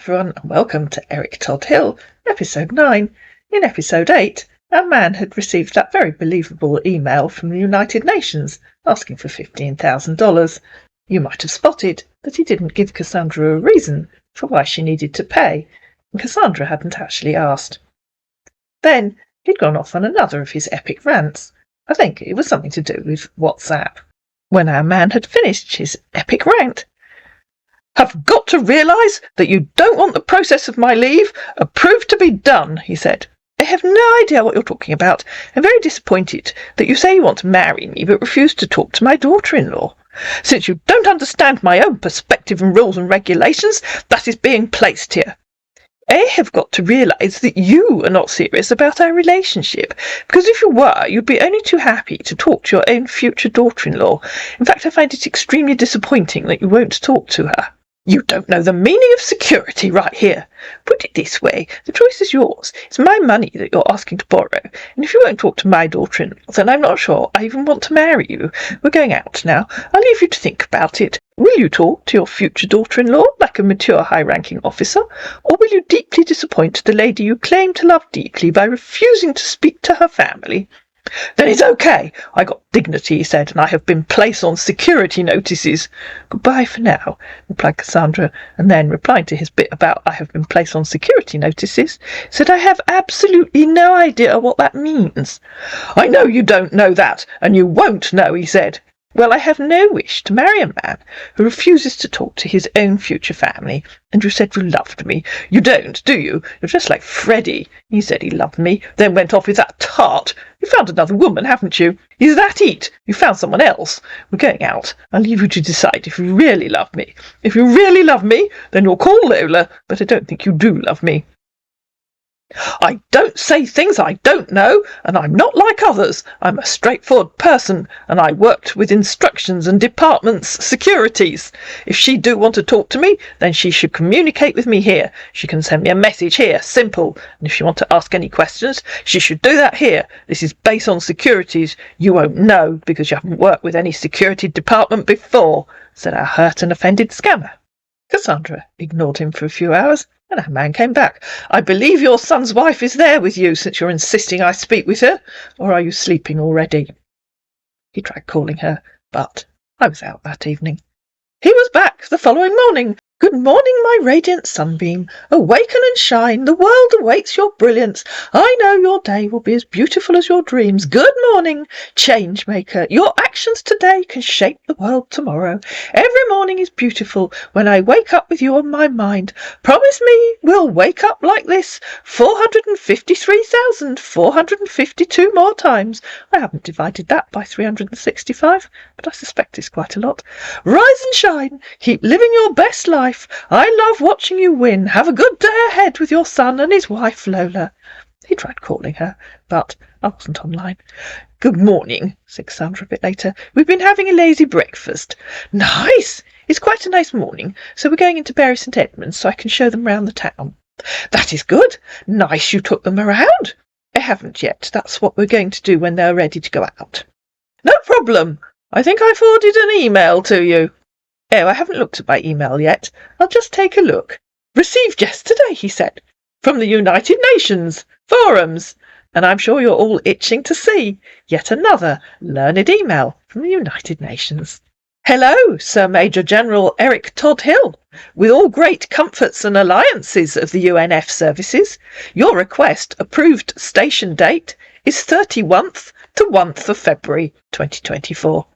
everyone, and welcome to Eric Todd Hill, episode 9. In episode 8, our man had received that very believable email from the United Nations asking for $15,000. You might have spotted that he didn't give Cassandra a reason for why she needed to pay, and Cassandra hadn't actually asked. Then he'd gone off on another of his epic rants. I think it was something to do with WhatsApp. When our man had finished his epic rant, "Have got to realise that you don't want the process of my leave approved to be done," he said. "I have no idea what you're talking about. I'm very disappointed that you say you want to marry me but refuse to talk to my daughter-in-law. Since you don't understand my own perspective and rules and regulations, that is being placed here. I have got to realise that you are not serious about our relationship, because if you were, you'd be only too happy to talk to your own future daughter-in-law. In fact, I find it extremely disappointing that you won't talk to her. You don't know the meaning of security right here. Put it this way, the choice is yours. It's my money that you're asking to borrow, and if you won't talk to my daughter-in-law, then I'm not sure I even want to marry you. We're going out now. I'll leave you to think about it. Will you talk to your future daughter-in-law like a mature high-ranking officer, or will you deeply disappoint the lady you claim to love deeply by refusing to speak to her family?" "Then it's okay. I got dignity," he said, "and I have been placed on security notices." "Goodbye for now," replied Cassandra, and then, replying to his bit about "I have been placed on security notices," said, "I have absolutely no idea what that means." "I know you don't know that, and you won't know," he said. "Well, I have no wish to marry a man who refuses to talk to his own future family. And you said you loved me. You don't, do you? You're just like Freddie. He said he loved me, then went off with that tart. You found another woman, haven't you? Is that it? You found someone else? We're going out. I'll leave you to decide if you really love me. If you really love me, then you'll call Lola, but I don't think you do love me. I don't say things I don't know, and I'm not like others. I'm a straightforward person, and I worked with instructions and departments, securities. If she do want to talk to me, then she should communicate with me here. She can send me a message here, simple. And if she want to ask any questions, she should do that here. This is based on securities. You won't know, because you haven't worked with any security department before," said our hurt and offended scammer. Cassandra ignored him for a few hours, and our man came back. "I believe your son's wife is there with you, since you're insisting I speak with her. Or are you sleeping already?" He tried calling her, but I was out that evening. He was back the following morning. "Good morning, my radiant sunbeam. Awaken and shine. The world awaits your brilliance. I know your day will be as beautiful as your dreams. Good morning, change maker. Your actions today can shape the world tomorrow. Every morning is beautiful when I wake up with you on my mind. Promise me we'll wake up like this 453,452 more times. I haven't divided that by 365, but I suspect it's quite a lot. Rise and shine. Keep living your best life. I love watching you win. Have a good day ahead with your son and his wife, Lola." He tried calling her, but I wasn't online. "Good morning," said Cassandra a bit later. "We've been having a lazy breakfast." "Nice! It's quite a nice morning, so we're going into Bury St Edmunds so I can show them round the town." "That is good. Nice you took them around." "I haven't yet. That's what we're going to do when they're ready to go out." "No problem. I think I forwarded an email to you." "Oh, I haven't looked at my email yet. I'll just take a look." "Received yesterday," he said. "From the United Nations. Forums. And I'm sure you're all itching to see yet another learned email from the United Nations. Hello, Sir Major General Eric Todd Hill. With all great comforts and alliances of the UNF services, your request approved station date is 31st to 1st of February 2024.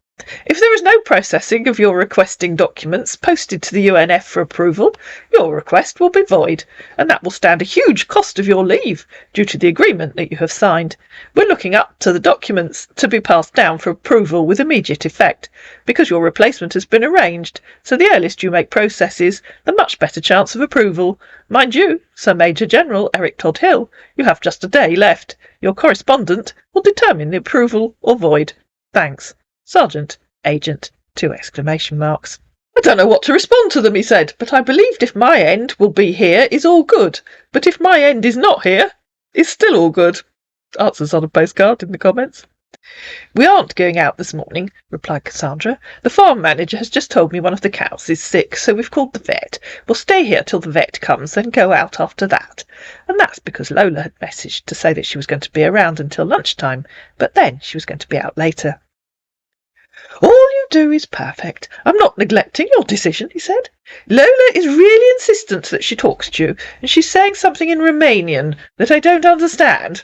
If there is no processing of your requesting documents posted to the UNF for approval, your request will be void, and that will stand a huge cost of your leave due to the agreement that you have signed. We're looking up to the documents to be passed down for approval with immediate effect, because your replacement has been arranged, so the earliest you make processes, the much better chance of approval. Mind you, Sir Major General Eric Todd Hill, you have just a day left. Your correspondent will determine the approval or void. Thanks. Sergeant, Agent, 2 exclamation marks. "I don't know what to respond to them," he said, "but I believed if my end will be here is all good. But if my end is not here, it's still all good." Answers on a postcard in the comments. We aren't going out this morning, replied Cassandra. The farm manager has just told me one of the cows is sick, so we've called the vet. We'll stay here till the vet comes, then go out after that. And that's because Lola had messaged to say that she was going to be around until lunchtime, but then she was going to be out later. All you do is perfect. I'm not neglecting your decision, he said. Lola is really insistent that she talks to you, and she's saying something in Romanian that I don't understand.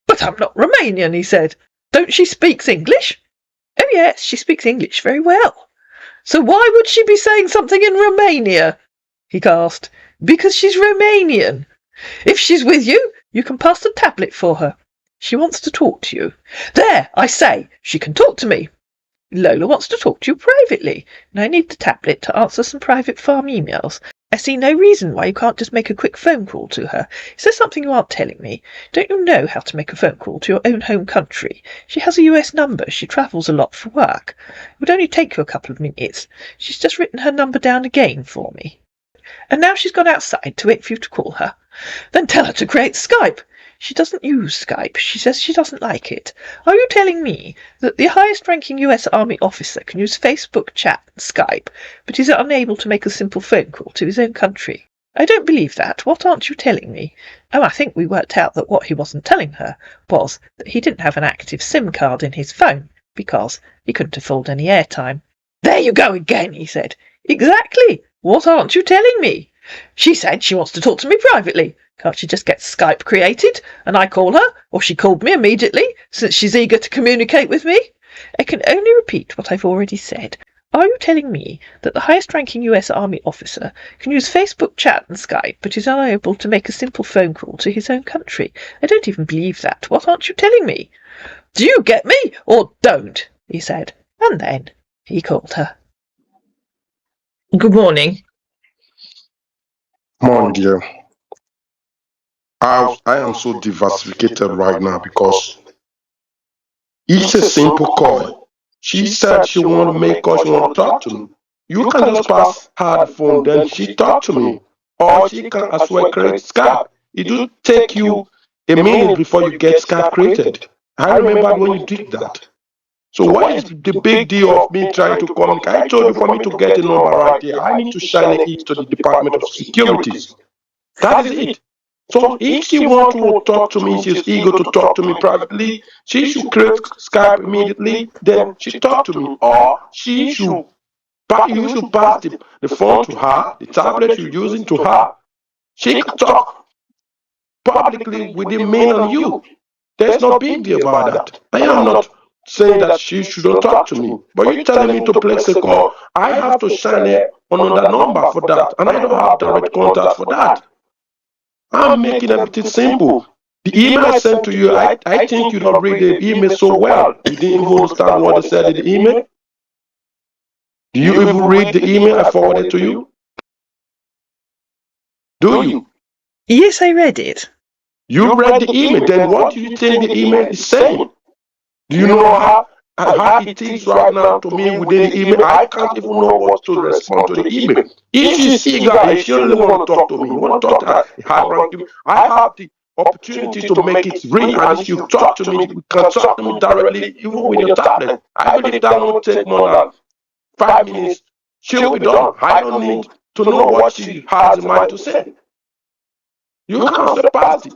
But I'm not Romanian, he said. Don't she speak English? Oh, yes, she speaks English very well. So why would she be saying something in Romania? He gasped. Because she's Romanian. If she's with you, you can pass the tablet for her. She wants to talk to you. There, I say, she can talk to me. Lola wants to talk to you privately, and I need the tablet to answer some private farm emails. I see no reason why you can't just make a quick phone call to her. Is there something you aren't telling me? Don't you know how to make a phone call to your own home country? She has a US number. She travels a lot for work. It would only take you a couple of minutes. She's just written her number down again for me. And now she's gone outside to wait for you to call her. Then tell her to create Skype. She doesn't use Skype. She says she doesn't like it. Are you telling me that the highest-ranking US Army officer can use Facebook chat and Skype, but is unable to make a simple phone call to his own country? I don't believe that. What aren't you telling me? Oh, I think we worked out that what he wasn't telling her was that he didn't have an active SIM card in his phone because he couldn't afford any airtime. There you go again, he said. Exactly. What aren't you telling me? She said she wants to talk to me privately. Can't she just get Skype created, and I call her, or she called me immediately, since she's eager to communicate with me? I can only repeat what I've already said. Are you telling me that the highest-ranking US Army officer can use Facebook chat and Skype, but is unable to make a simple phone call to his own country? I don't even believe that. What aren't you telling me? Do you get me, or don't? He said, and then he called her. Good morning. Morning, dear. I am so diversified right now because it's a simple call. She said she want to make call, she want to talk to me. You can just pass her the phone, then she talk to me. Or she can as well create Skype. It do take you a minute before you get Skype created. I remember when you did that. So what is the big deal of me trying to communicate? I told you for me to get a number right there, I need to shine it to the Department of Securities. That is it. So if she wants to talk to me, she's eager to talk to me privately, she should create Skype immediately, then she talk to me. Or you should pass the phone to her, the tablet you're using to her. She can talk publicly with me and you. There's no big deal about that. I am not saying that she shouldn't talk to me. But you're telling me to place a call, I have to sign another number for that, and I don't have direct contact for that. I'm making everything simple. The email I sent to you, I think you don't read the email so well. You didn't even understand what I said in the email. Do you even read the email I forwarded to you? Do you? Yes, I read it. You read the email, then what do you think the email is saying? Do you know how it is right now to me within the email? I can't even know what to respond to the email. If she's eager, if she really want to talk to me, want to talk to her, I have the opportunity to make it real, and if you talk to me, you can talk to me directly, even with your tablet. I believe that won't take more than 5 minutes. She'll be done. I don't need to know what she has in mind to say. You can also pass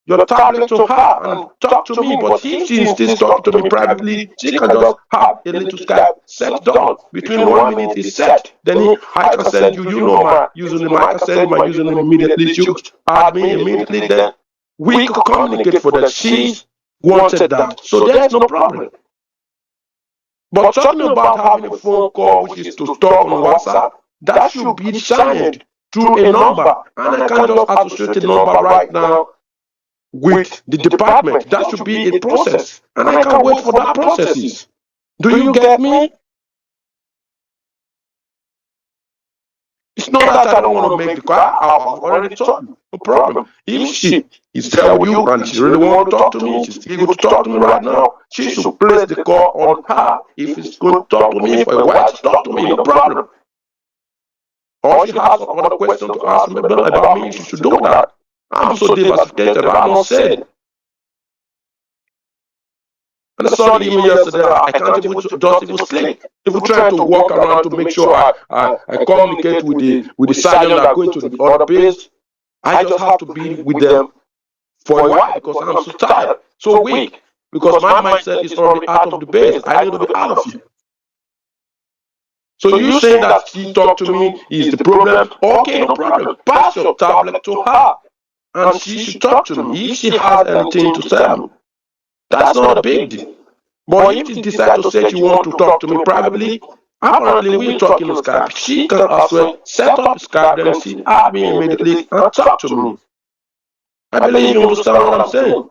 your tablet to her and talk to me, but if she insists talking to me privately, she can just have a little Skype set done. Between 1 minute is set, then I can send you, my username, I can send my username immediately, she add me immediately, then we could communicate for that. She's wanted that, so there's no problem. But talking about having a phone call, which is to talk on WhatsApp, that should be signed through a number, and I can just associate a number right now with the department. That should be a process, and I can wait for that processes. Do you get me? It's not that I don't want to make the call. I've already told you. No problem. If she is there with you and she really wants to talk to me, she's eager to talk to me right now, she should place the call on her. If it's going to talk to me for a while, to talk to me, no problem. Or she has some other question to ask me about me, she should do that. I'm so devastated, I'm not said. And I saw the email yesterday. I can't even just even sleep. Even trying to walk around to make sure I communicate with the sergeant that are going to the other base. I just have to be with them for a while because I'm so tired, so weak. Because my mindset is already out of the base. I need to be out of here. So you saying that she talked to me is the problem? Okay, no problem. Pass your tablet to her, and she should talk to me if she has anything to tell me. That's not a big deal. But if she decides to say she wants to talk to me privately, apparently we're talking on Skype. She can as well set up Skype, then she add me immediately and talk to me. I believe you understand what I'm saying.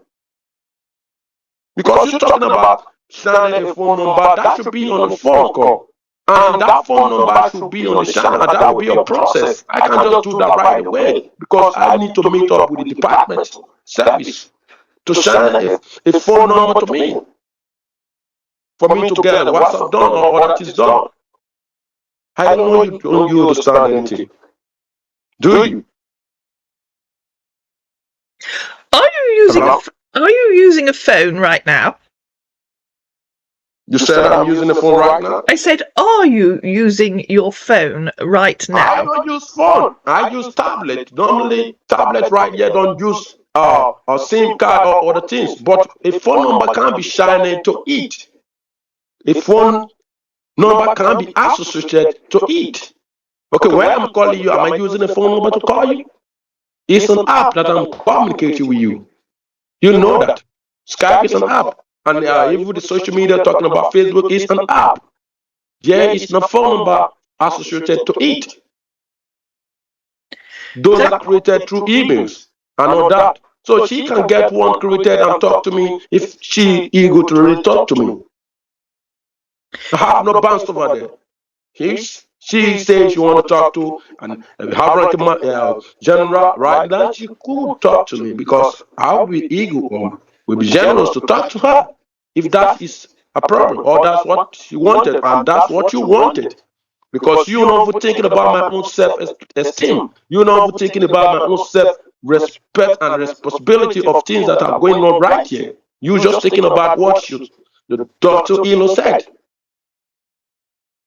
Because you're talking about sending a phone number, that should be on the phone call. And that phone number should be on the channel, and that will be a process. I can't just do that right away because I need to meet up with the department service to send a phone number to me for me to get a WhatsApp done or other things done. I don't know you understand anything. Do you? Are you using a phone right now? You said I'm using the phone right now? I said, are you using your phone right now? I don't use phone. I use tablet. Normally, tablet right here don't use a SIM card or other things. But a phone number can be signed to it. A phone number can be associated to it. Okay, when I'm calling you, am I using a phone number to call you? It's an app that I'm communicating with you. You know that. Skype is an app. And even the social media talking about Facebook is an app. There is no phone number associated to it. Those are created through emails and all that. So she can get one created and talk to me if she eager to really talk to me. I have no bounds over there. She says she want to talk to and have ranking general right now. She could talk to me because I'll be eager or will be generous to talk to her if that is a problem or that's what she wanted and that's what you wanted. Because you're not thinking about my own self-esteem. You're not thinking about my own self-respect and responsibility of things that are going on right here. You're just thinking about what the Dr. Elo said.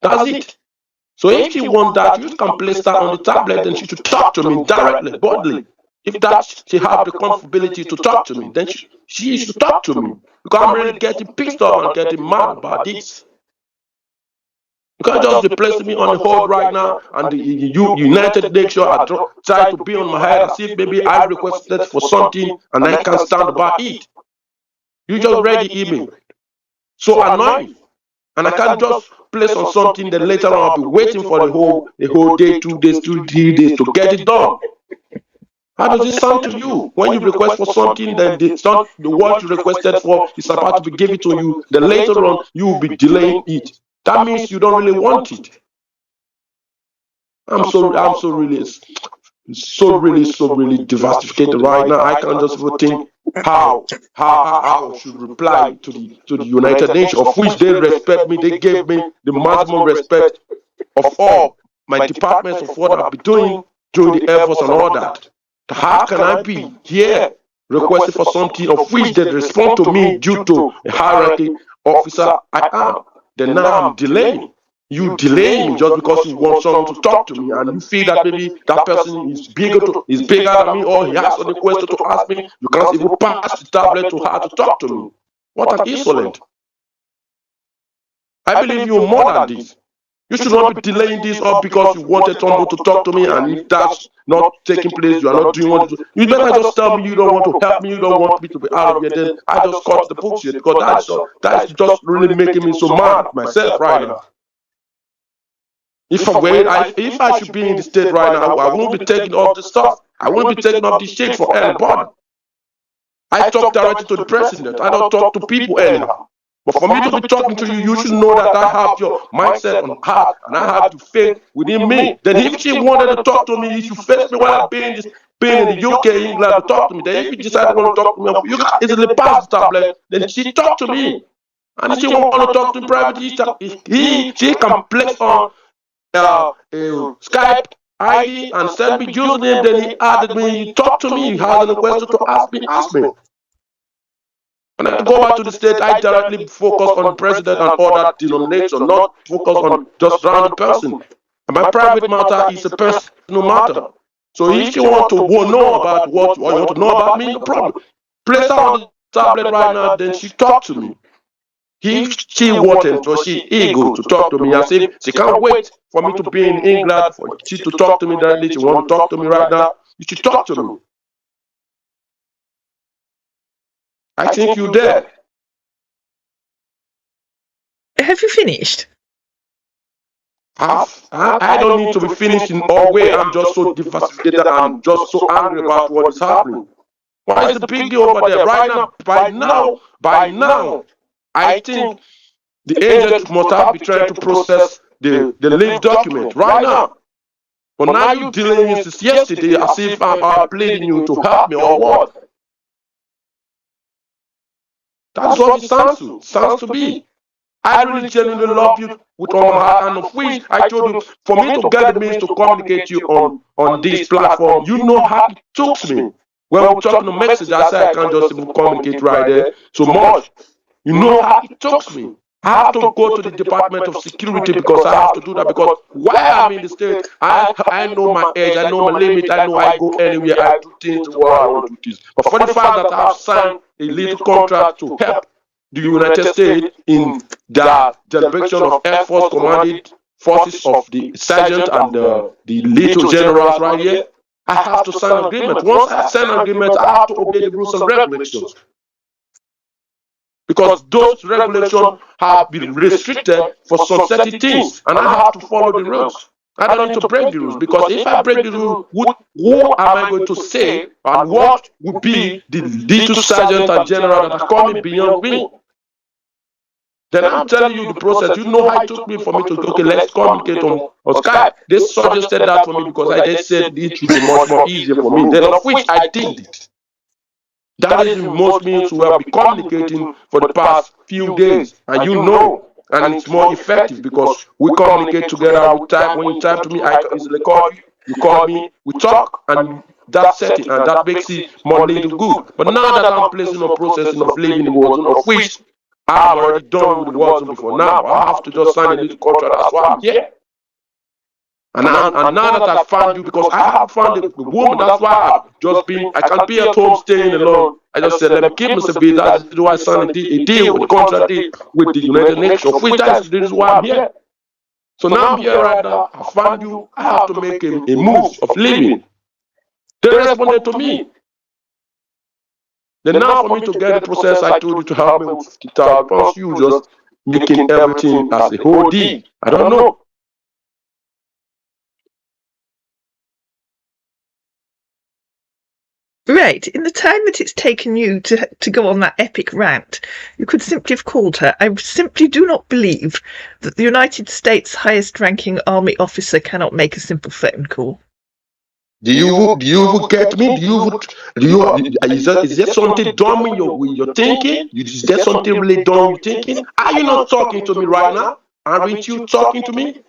That's it. So if she wants that, you can place that on the tablet and she should talk to me directly, boldly. If that she have the comfortability to talk to me, then she should talk to me. Because I'm really getting pissed off and getting mad about this. You can't just replace me on the hold right now and the United Nations are trying to be on my head as if maybe I requested for something and I can't stand about it. You just read the email. So annoying. And I can't just place on something that later on I'll be waiting for the whole day, 2 days, 3 days to get it done. How does it sound to you? When you request for something, then the what you requested for is about to be given to you, then later on you will be delaying it. That means you don't really want it. I'm so really devastated right now. I can't just even think how I should reply to the United Nations, of which they respect me. They gave me the maximum respect of all my departments of what I've been doing during the Air Force and all that. How can I be here requesting for something of which they respond to me due to a hierarchy officer I am? Then now I'm delaying. You delay me just because you want someone to talk to me and you feel that maybe that person is bigger than me or he has any question to ask me. You can't even pass the tablet to her to talk to me. What an insolent. I believe you're more than this. You should not be delaying this up because you wanted someone to talk to me, and if that's not taking place, you are not doing what to do. You better just tell me you don't want to help me, you don't want me to be out of here. Then I just cut the bullshit because that's just really making me so mad at myself right now. If I should be in the state right now, I won't be taking off this stuff. I won't be taking off this shit for anybody. I talk directly to the president. I don't talk to people anyhow. But for me to be talking to you, you should know that I have your mindset on heart and I have the faith within me. Then if she wanted to talk to me, you should face me while being in the UK, England to talk to me. Then if you decide to want to talk to me, you can easily pass the tablet. Then she talk to me. And if she want to talk to me privately, she can place on Skype ID and send me username. Then he added me. He talk to me. He has any question to ask me. When I go back to the state, I directly focus on the president and other denomination, not focus on just random person. And my private matter is a personal matter. So if you want to know about what you want to know about me, no problem. Place her on the tablet right now, then she talk to me. If she wanted or she eager to talk to me as if she can't wait for me to be in England, for she to talk to me directly, she want to talk to me right now, you should talk to me. I think you're there. Have you finished? I don't need to be finished in all way. I'm just so devastated and just so angry about what is happening. Why is the big deal over there? Right now, by now, I think the agent must have been trying to process the leave document right now. But now you're dealing with this yesterday as if I'm pleading you to help me or what? That's what it sounds to be. I really genuinely love you with all my heart, and of which I told you, for me to get the means to communicate you on this platform, you know how it took me. When we're talking a message, I say I can't just even communicate right there so much. You know how it took me. I have to go to the Department of Security because I have to do that, because while I'm in the state, I know my age, I know my limit, I know I go anywhere, I do things the way I want to do things. But for the fact that I have signed a little contract to help the United States in the delegation of Air Force commanded forces of the sergeant and the little generals right here, I have to sign an agreement. Once I sign an agreement, I have to obey the rules and regulations. Because those regulations have been restricted for some certain things, and I have to follow the rules. I don't need to break the rules, because if I break the rules, what am I going to say, and what would be the little sergeant and general that are coming beyond me? Then I'm telling you the process. You know how it took me for me to, okay, let's communicate on Skype. They suggested that for me because they said it would be much more easier for me. Then of which I did it. That is the most means we have been communicating for the past few days. And you know, and it's more effective because we communicate together. We type, when you type to me, I can easily call you. You call me, we talk, and that's setting, and that makes it more little good. But now that I'm placing a processing of leaving the war zone, of which I've already done with the war zone before, now I have to just sign a little contract. That's why I'm here. And now that I found you, because I have found the woman, that's why I can't be at home staying alone. I just said, let me keep myself busy. That's why I signed a deal with the contract deal with the United Nations, of which this is why I'm here. So now I'm here right now. I found you. I have to make a move of leaving. They responded to me. Then now for me to get the process, I told you to help me with 50,000 pounds. You just making everything as a whole deal. I don't know. Right, in the time that it's taken you to go on that epic rant, you could simply have called her. I simply do not believe that the United States' highest-ranking army officer cannot make a simple phone call. Do you get me? Is there something dumb in your thinking? Is there something really dumb you're thinking? Are you not talking to me right now? Aren't you talking to me?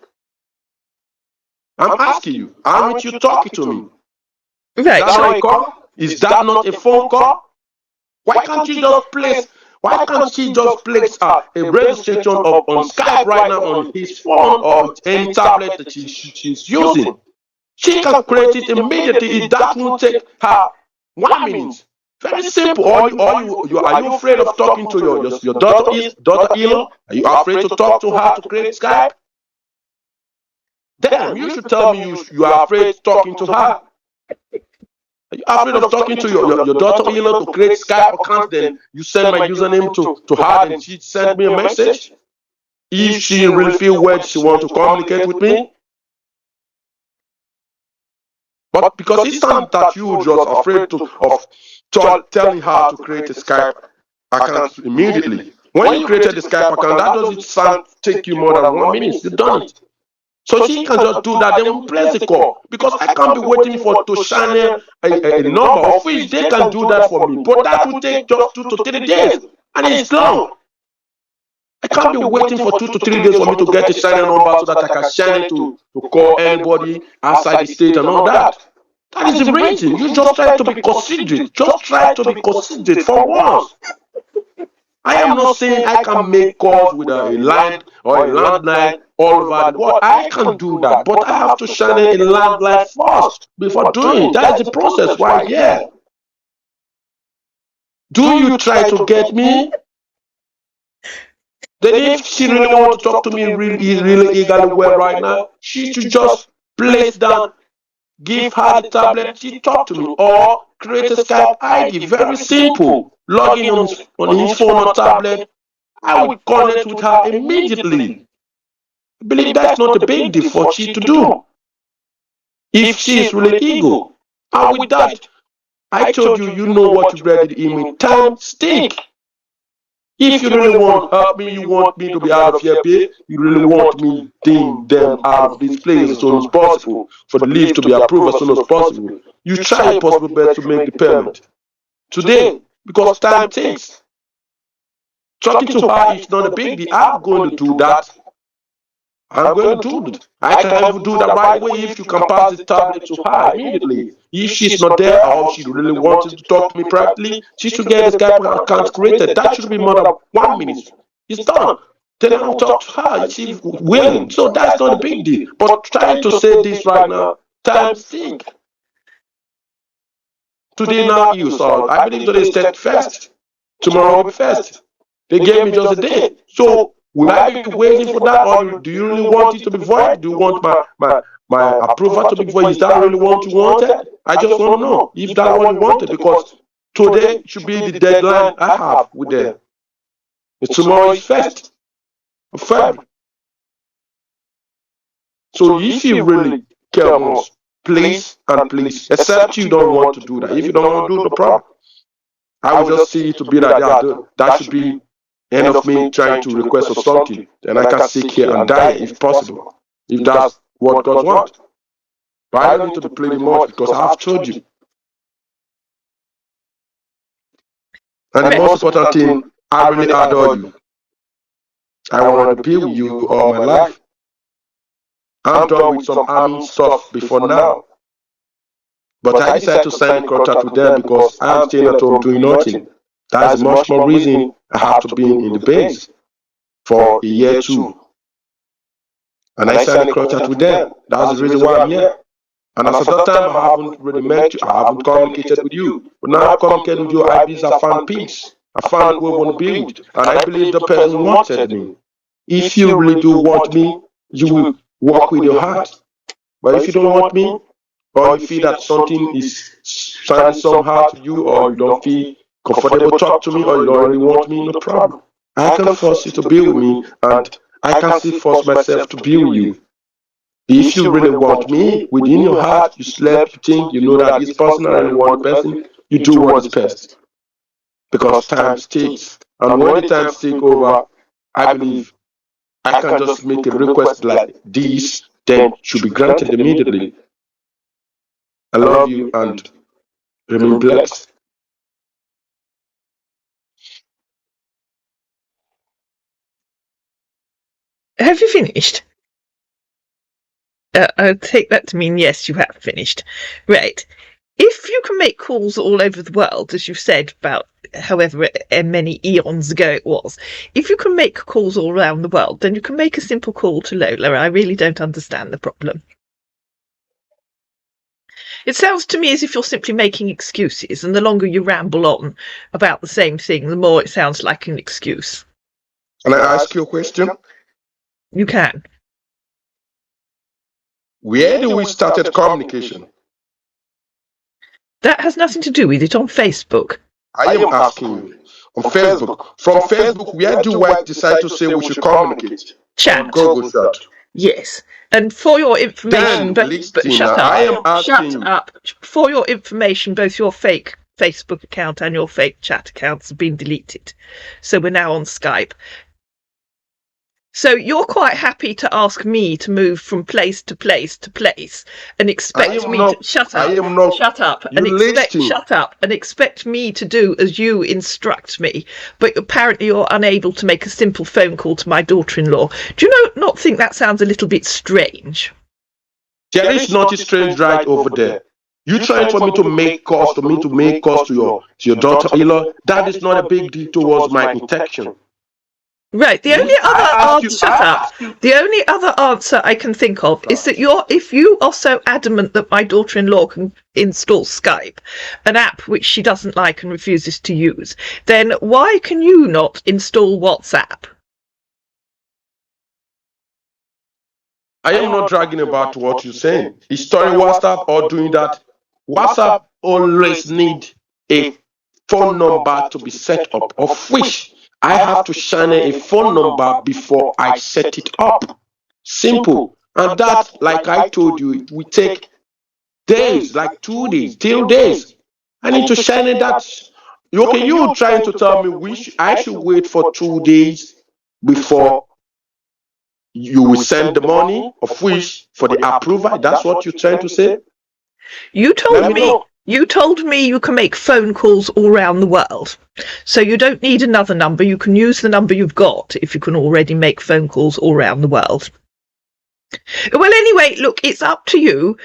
I'm asking you, aren't you talking to me? Right. Is that not a call? Is that not a phone call? Why can't she just place a registration on Skype right now on his phone or any tablet that she's using? She can create it immediately. That won't take her 1 minute. Very simple. Are you afraid of talking to your daughter-in-law? Are you afraid to talk to her to create Skype? Damn, you should tell me you are afraid of talking to her. Are you afraid of talking to your daughter-in-law to create Skype account? Then you send my username to her, and she send me a message. If she really feel weird, she want to communicate with me. But because it's not that you just afraid of telling her to create a Skype account immediately. When you created the Skype account, that doesn't take you more than 1 minute. You've done it. So she can just do that, then we place the call. Because I can't be waiting to channel a number of which they can do that for me. But that will take just 2 to 3 days. And it's long. I can't be waiting for 2 to 3 days for me to get a channel number so that I can channel to call anybody outside the state and all that. That is the reason. You just try to be considerate. Just try to be considerate for once. I am not saying I can make calls with a line or a landline all over the world. I can do that, but I have to channel a landline first before doing it. That's the process right here. Do you try to get me? Then if she really want to talk to me really eagerly well right now, she should just place down, give her the tablet, she talk to me, or create a Skype ID. Very simple. Log in on his phone or tablet. I will connect with her immediately. I believe that's not a big deal for she to do. If she is really eager. And with that, I told you, you know what you read in the email. Time stink. If you really want to help me, you want me to be out of here, pay, you really want me deem them out of this place as soon as possible, for the leave to be approved as soon as possible. You try your possible best to make the payment today, because time takes. Talking to her is not a big deal. I'm going to do that. I'm going to do it. I can even do that right away if you can pass the tablet to her immediately. If she's not there or she really wanted to talk to me privately, she should get a Skype account created. That should be more than 1 minute. It's done. Then I'll talk to her. She's willing. So that's not a big deal. But trying to say this right now, time sink. Today now you saw. I believe today is 31st. Tomorrow will be first. They gave me just a day. So will I be waiting for that, or do you really want it to be void? Do you want my approval to be void? Is that really what you wanted? I just want to know if that what you wanted, because today should be the deadline I have with them. Tomorrow is 1st of February. So if you really care more, please and please, except you don't want to do that. If you don't want to do the problem, I will just see it to be like that should be end of me trying to request for something. Then I can seek here and die if possible. If that's what God wants. But I don't need to be pleading much, because I have told you. And the most important thing, I really adore you. I wanted to be with you all my life. I'm done with some army stuff before now. But I decided to sign a contract with them because I'm staying at home doing nothing. That's much more reason I have to be in the base for a year too. And I signed a contract with them. That's the reason why I'm here. And as at that time, I haven't really met you, I haven't communicated with you. But now I've communicated with you, I believe I found peace. I found who I want to be with. And I believe the person wanted me. If you really do want me, you will walk with your heart. But if you don't want me, or you feel that something is sounding somehow to you, or you don't feel comfortable to talk to me, or you don't really want me, no problem. I can force you to be with me, and I can still force myself to be with you. If you really want me, within your heart, you slept, you think, you know that this person, I really want the person, you do what is best. Because time takes. And when the time takes over, I believe I can just make a request like this, then should be granted immediately. I love you and remain blessed. Have you finished? I'll take that to mean yes, you have finished. Right. If you can make calls all over the world, as you said about however many eons ago it was, if you can make calls all around the world, then you can make a simple call to Lola. I really don't understand the problem. It sounds to me as if you're simply making excuses, and the longer you ramble on about the same thing, the more it sounds like an excuse. Can I ask you a question? You can. Where do we started communication? That has nothing to do with it on Facebook. I am asking you. On Facebook. From Facebook, where do I decide to say we should communicate? Chat. On Google Chat. Yes. And for your information, but shut up. I am asking Shut up. For your information, both your fake Facebook account and your fake chat accounts have been deleted. So we're now on Skype. So you're quite happy to ask me to move from place to place to place and expect me to shut up and expect me to do as you instruct me. But apparently you're unable to make a simple phone call to my daughter-in-law. Do you not think that sounds a little bit strange? There is nothing strange right over there. You trying for me to make calls to your daughter-in-law? That is not a big deal towards my intention. Right. The only other answer, shut up. The only other answer I can think of is that if you are so adamant that my daughter-in-law can install Skype, an app which she doesn't like and refuses to use, then why can you not install WhatsApp? I am not dragging about what you're saying. Installing WhatsApp or doing that. WhatsApp always need a phone number to be set up, of which I have to shine a phone number before I set it up. Simple. And that, like I told you, it will take days, like 2 days, 3 days. I need to shine in that. Okay, you're trying to tell me I should wait for 2 days before you will send the money, of which for the approval. That's what you're trying to say? You told me you can make phone calls all around the world. So you don't need another number. You can use the number you've got if you can already make phone calls all around the world. Well, anyway, look, it's up to you.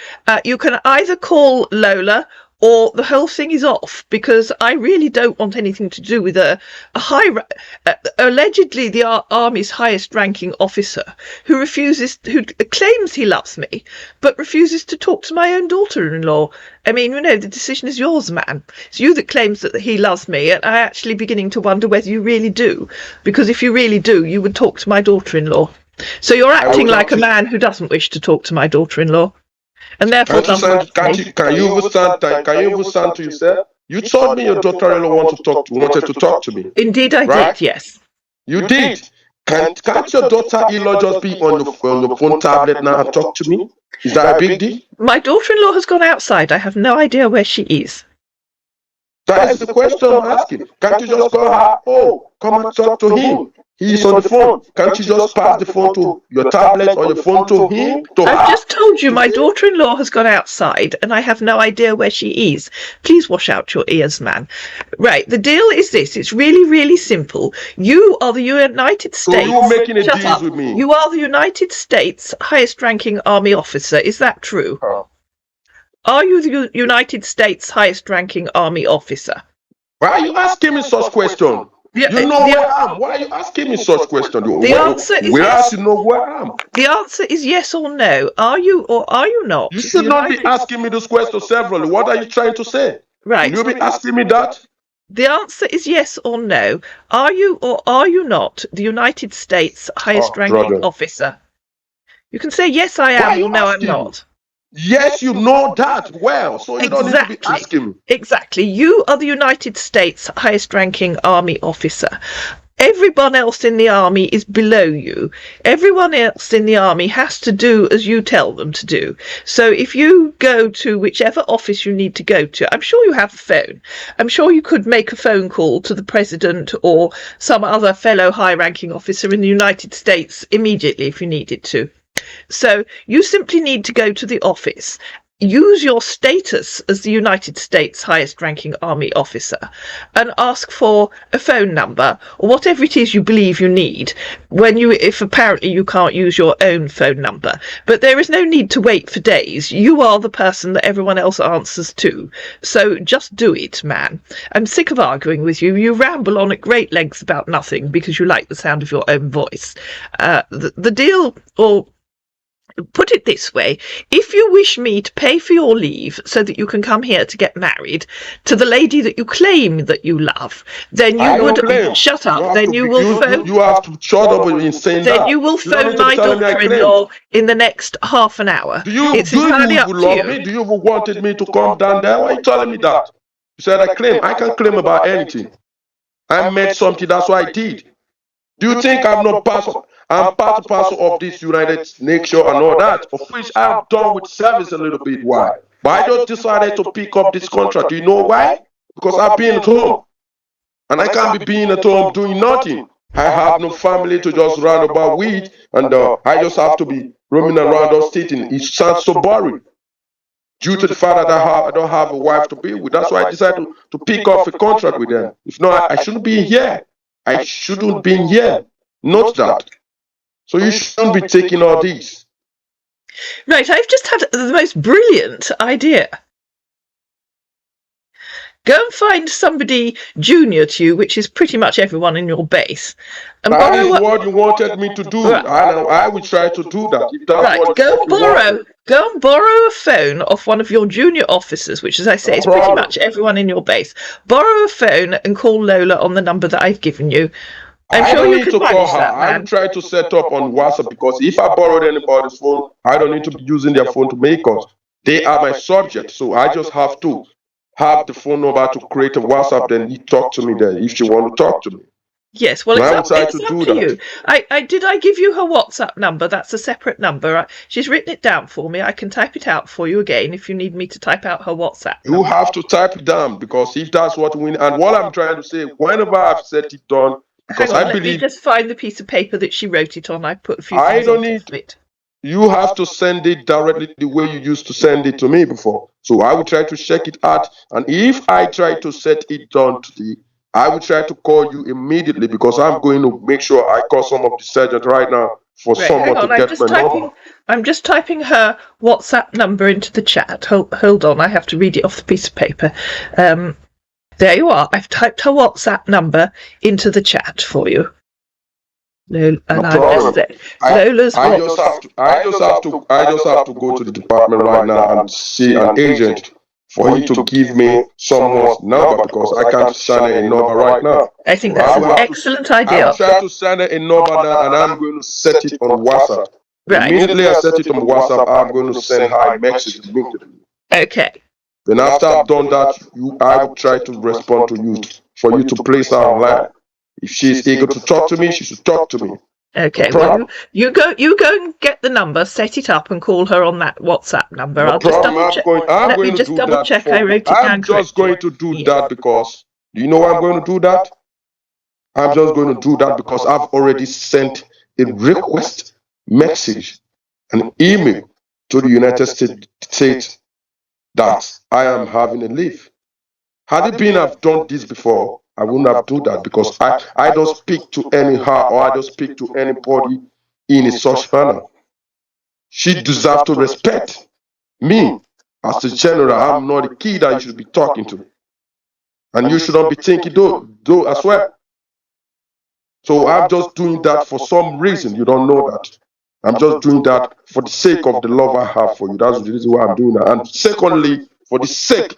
You can either call Lola or the whole thing is off, because I really don't want anything to do with allegedly the Army's highest ranking officer who claims he loves me, but refuses to talk to my own daughter-in-law. I mean, the decision is yours, man. It's you that claims that he loves me, and I'm actually beginning to wonder whether you really do, because if you really do, you would talk to my daughter-in-law. So you're acting like a man who doesn't wish to talk to my daughter-in-law. And therefore, can you understand to yourself? You told me your daughter-in-law wanted to talk to me. Indeed, I did. Yes, you did. Can't your daughter-in-law just be on the phone tablet now and talk to me? Is that a big deal? My daughter-in-law has gone outside. I have no idea where she is. That is the question I'm asking. Can't you just call her? Oh, come and talk to him. He's on the phone. Can't you just pass the phone to your tablet or your phone to him? I've just told you my daughter-in-law has gone outside and I have no idea where she is. Please wash out your ears, man. Right, the deal is this. It's really, really simple. You are the United States... So you're making a deal with me? You are the United States highest-ranking Army officer. Is that true? Are you the United States highest-ranking Army officer? Why are you asking me such questions? You know where I am. Why are you asking me such questions? The answer is yes. You know where I am. The answer is yes or no. Are you or are you not? You should not be asking me this question severally. What are you trying to say? Right. Will you be asking me that? The answer is yes or no. Are you or are you not the United States highest-ranking officer? You can say yes, I am, or no, I'm not. Yes, you know that well, so you don't need to be asking me. Exactly. You are the United States highest-ranking Army officer. Everyone else in the Army is below you. Everyone else in the Army has to do as you tell them to do. So if you go to whichever office you need to go to, I'm sure you have a phone. I'm sure you could make a phone call to the President or some other fellow high-ranking officer in the United States immediately if you needed to. So you simply need to go to the office, use your status as the United States highest-ranking Army officer and ask for a phone number or whatever it is you believe you need if apparently you can't use your own phone number. But there is no need to wait for days. You are the person that everyone else answers to. So just do it, man. I'm sick of arguing with you. You ramble on at great lengths about nothing because you like the sound of your own voice. The deal, or put it this way, if you wish me to pay for your leave so that you can come here to get married to the lady that you claim that you love, then you would shut up. Then you will phone. You have to shut up in saying that. Then you will phone my daughter-in-law in the next half an hour. Do you love me? Do you wanted me to come down there? Why are you telling me that? You said I claim. I can claim about anything. I made something. That's what I did. Do you think I'm not I'm part and parcel of this United Nations and all that, of which I've done with service a little bit. Why? But I just decided to pick up this contract. Do you know why? Because I've been at home. And I can't be being at home doing nothing. I have no family to just run about with, and I just have to be roaming around the state. It sounds so boring. Due to the fact that I don't have a wife to be with. That's why I decided to pick up a contract with them. If not, I shouldn't be here. I shouldn't be here. Not that. So you shouldn't be taking all these. Right, I've just had the most brilliant idea. Go and find somebody junior to you, which is pretty much everyone in your base. And that is what you wanted me to do. Right. I will try to do that. If that's right, what go and borrow a phone off one of your junior officers, which, as I say, is pretty much everyone in your base. Borrow a phone and call Lola on the number that I've given you. I don't need to call her. I will try to set up on WhatsApp, because if I borrowed anybody's phone, I don't need to be using their phone to make calls. They are my subject, so I just have to have the phone number to create a WhatsApp, then you talk to me there if you want to talk to me. Yes, well, it's up to you. Did I give you her WhatsApp number? That's a separate number. She's written it down for me. I can type it out for you again if you need me to type out her WhatsApp number. You have to type it down, because if that's what we need, and what I'm trying to say, whenever I've set it done, because Hang on, let me just find the piece of paper that she wrote it on. I put a few things I don't need it. You have to send it directly the way you used to send it to me before. So I will try to check it out, and if I try to set it down today, I will try to call you immediately, because I'm going to make sure I call some of the sergeant right now for someone to get my number. I'm just typing her WhatsApp number into the chat. Hold on, I have to read it off the piece of paper. There you are. I've typed her WhatsApp number into the chat for you. I just have to go to the department right now and see an agent for him to give me someone's number, because I can't send a number right now. I think that's an excellent idea. I'm trying to send a number now, and I'm going to set it on WhatsApp. Right. Immediately I set it on WhatsApp, I'm going to send her a message immediately. Okay. Then after I've done that, I will try to respond to you for you to place her online. If she's eager to talk to me, she should talk to me. Okay, well, you go and get the number, set it up, and call her on that WhatsApp number. I'll just double check. Let me just double check I wrote it down. I'm just going to do that because, do you know why I'm going to do that? I'm just going to do that because I've already sent a request message, an email to the United States that I am having a leave. Had it been I've done this before, I wouldn't have done that, because I don't speak to any her, or I don't speak to anybody in a such manner. She deserves to respect me as the general. I'm not the kid that you should be talking to, and you shouldn't be thinking though as well. So I'm just doing that for some reason. You don't know that. I'm just doing that for the sake of the love I have for you. That's the reason why I'm doing that. And secondly, for the sake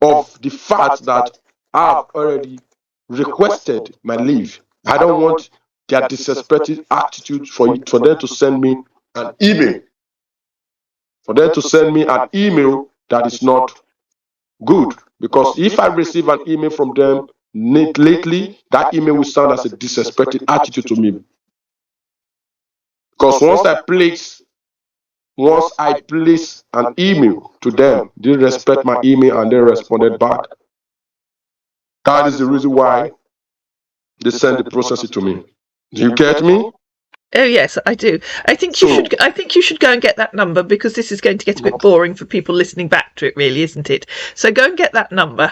of the fact that I've already requested my leave. I don't want their disrespectful attitude for them to send me an email. For them to send me an email that is not good. Because if I receive an email from them lately, that email will sound as a disrespectful attitude to me. Because once I place an email to them, they respect my email and they responded back. That is the reason why they send the process to me. Do you get me? Oh yes, I do. I think you should go and get that number, because this is going to get a bit boring for people listening back to it, really, isn't it? So go and get that number.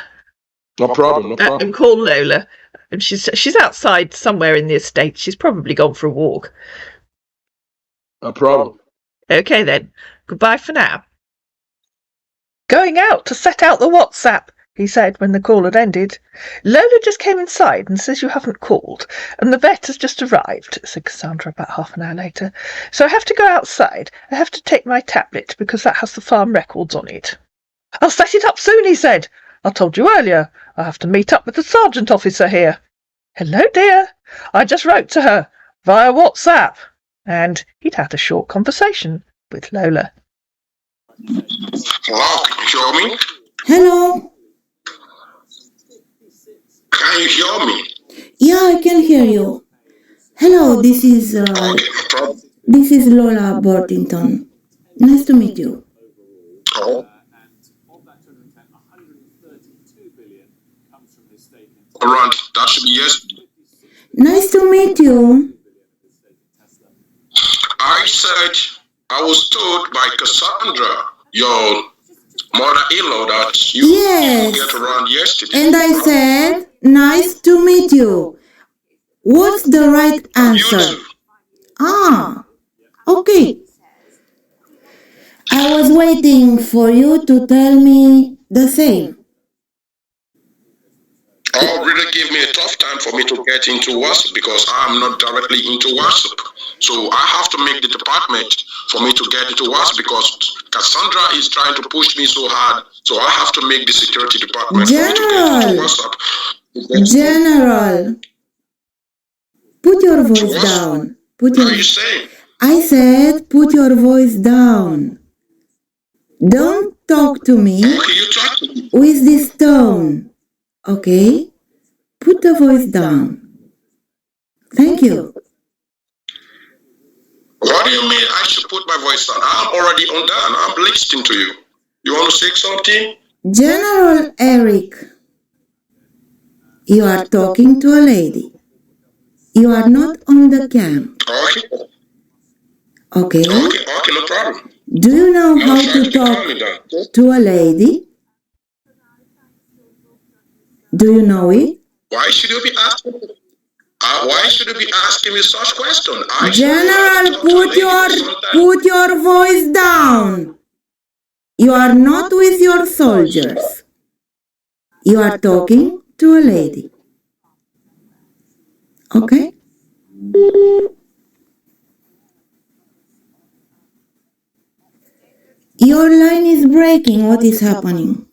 No problem. And call Lola. And she's outside somewhere in the estate. She's probably gone for a walk. No problem. Okay then. Goodbye for now. Going out to set out the WhatsApp, he said when the call had ended. Lola just came inside and says you haven't called, and the vet has just arrived, said Cassandra about half an hour later. So I have to go outside. I have to take my tablet, because that has the farm records on it. I'll set it up soon, he said. I told you earlier. I have to meet up with the sergeant officer here. Hello, dear. I just wrote to her via WhatsApp. And he'd had a short conversation with Lola. Hello, can you hear me? Hello. Can you hear me? Yeah, I can hear you. Hello, this is Lola Burtington. Nice to meet you. Oh. Alright, that should be yes. Nice to meet you. I said I was told by Cassandra, your mother-in-law, that you Yes. get around yesterday. And I said, nice to meet you. What's the right answer? You too. Ah, okay. I was waiting for you to tell me the same. for me to get into WhatsApp because I'm not directly into WhatsApp. So I have to make the department for me to get into WhatsApp because Cassandra is trying to push me so hard. So I have to make the security department for me to get into WhatsApp. General, put your voice down. What are you saying? I said put your voice down. Don't talk to me Okay, you talk to me. with this tone. Okay? Put the voice down. Thank you. What do you mean I should put my voice down? I'm already on down. I'm listening to you. You want to say something? General Eric, you are talking to a lady. You are not on the cam. Okay. Okay? Okay, no problem. Do you know how to talk to a lady? Do you know it? Why should you be asking? Why should you be asking me such question? General, put your voice down. You are not with your soldiers. You are talking to a lady. Okay? Your line is breaking. What is happening?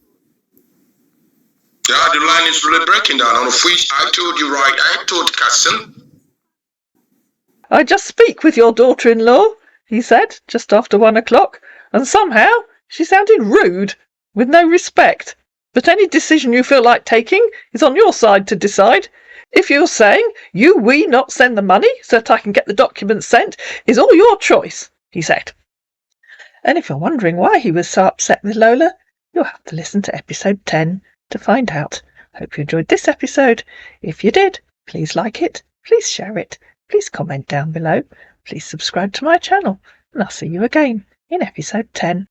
Yeah, the line is really breaking down. On which I told you right. I told Cassim. I just speak with your daughter-in-law, he said, just after 1 o'clock, and somehow she sounded rude, with no respect. But any decision you feel like taking is on your side to decide. If you're saying we not send the money so that I can get the documents sent is all your choice, he said. And if you're wondering why he was so upset with Lola, you'll have to listen to episode 10 to find out. Hope you enjoyed this episode. If you did, please like it, please share it, please comment down below, please subscribe to my channel, and I'll see you again in episode 10.